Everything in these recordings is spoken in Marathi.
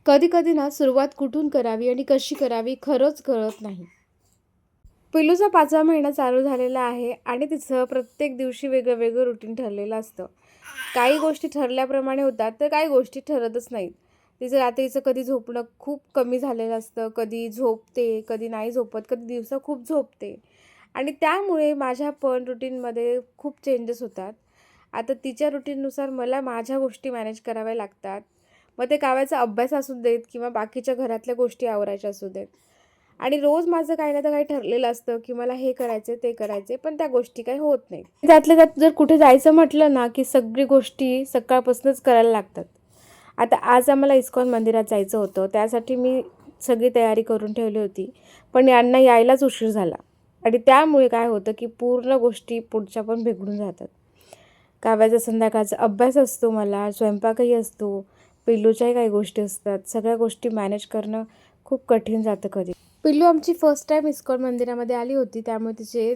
कधी कधी ना सुरुवात कुठून करावी आणि कशी करावी खरंच कळत नाही. पिल्लूचा 5वा महिना चालू झालेला आहे आणि तिचं प्रत्येक दिवशी वेगळं वेगळं रुटीन ठरलेलं असतं. काही गोष्टी ठरल्याप्रमाणे होतात तर काही गोष्टी ठरतच नाहीत. तिचं रात्रीचं कधी झोपणं खूप कमी झालेलं असतं, कधी झोपते, कधी नाही झोपत, कधी दिवसा खूप झोपते आणि त्यामुळे माझ्या पण रुटीनमध्ये खूप चेंजेस होतात. आता तिच्या रुटीननुसार मला माझ्या गोष्टी मॅनेज कराव्या लागतात. मग ते गावाचा अभ्यास असू देत किंवा बाकीच्या घरातल्या गोष्टी आवरायच्या असू देत. आणि रोज माझं काही ना तर काही ठरलेलं असतं, की मला हे करायचं ते करायचे, पण त्या गोष्टी काही होत नाहीत. त्यातल्या त्यात जर कुठे जायचं म्हटलं ना, की सगळी गोष्टी सकाळपासूनच करायला लागतात. आता आज आम्हाला इस्कॉन मंदिरात जायचं होतं. त्यासाठी मी सगळी तयारी करून ठेवली होती. पण यांना यायलाच उशीर झाला आणि त्यामुळे काय होतं, की पूर्ण गोष्टी पुढच्या पण बिघडून जातात. काव्याचा संध्याकाळचा अभ्यास असतो, मला स्वयंपाकही असतो, पिल्लूच्याही काही गोष्टी असतात. सगळ्या गोष्टी मॅनेज करणं खूप कठीण जातं कधी. पिल्लू आमची फर्स्ट टाईम इस्कॉन मंदिरामध्ये आली होती, त्यामुळे तिचे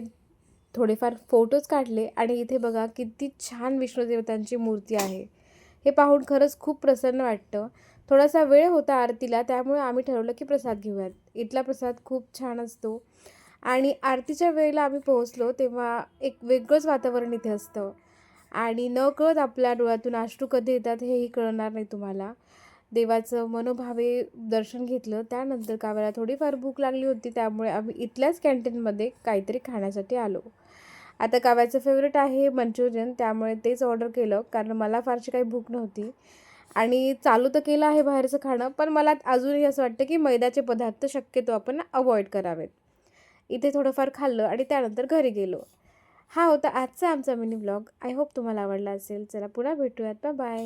थोडेफार फोटोज काढले आणि इथे बघा किती छान विष्णुदेवतांची मूर्ती आहे. हे पाहून खरंच खूप प्रसन्न वाटतं. थोडासा वेळ होता आरतीला, त्यामुळे आम्ही ठरवलं की प्रसाद घेऊयात. इथला प्रसाद खूप छान असतो आणि आरतीच्या वेळेला आम्ही पोहोचलो तेव्हा एक वेगळंच वातावरण इथे असतं आणि नकळत आपल्या डोळ्यातून अश्रू कधी येतात हेही कळणार नाही तुम्हाला. देवाचं मनोभावे दर्शन घेतलं. त्यानंतर काव्याला थोडीफार भूक लागली होती, त्यामुळे आम्ही इथल्याच कॅन्टीनमध्ये काहीतरी खाण्यासाठी आलो. आता काव्याचं फेवरेट आहे मंचुरियन, त्यामुळे तेच ऑर्डर केलं कारण मला फारशी काही भूक नव्हती आणि चालू तर केलं आहे बाहेरचं खाणं, पण मला अजूनही असं वाटतं की मैद्याचे पदार्थ शक्यतो आपण अवॉइड करावेत. इथे थोडंफार खाल्लं आणि त्यानंतर घरी गेलो. हा होता आजचा आमचा मिनी व्लॉग. आय होप तुम्हाला आवडला असेल. चला पुन्हा भेटूयात. Bye bye.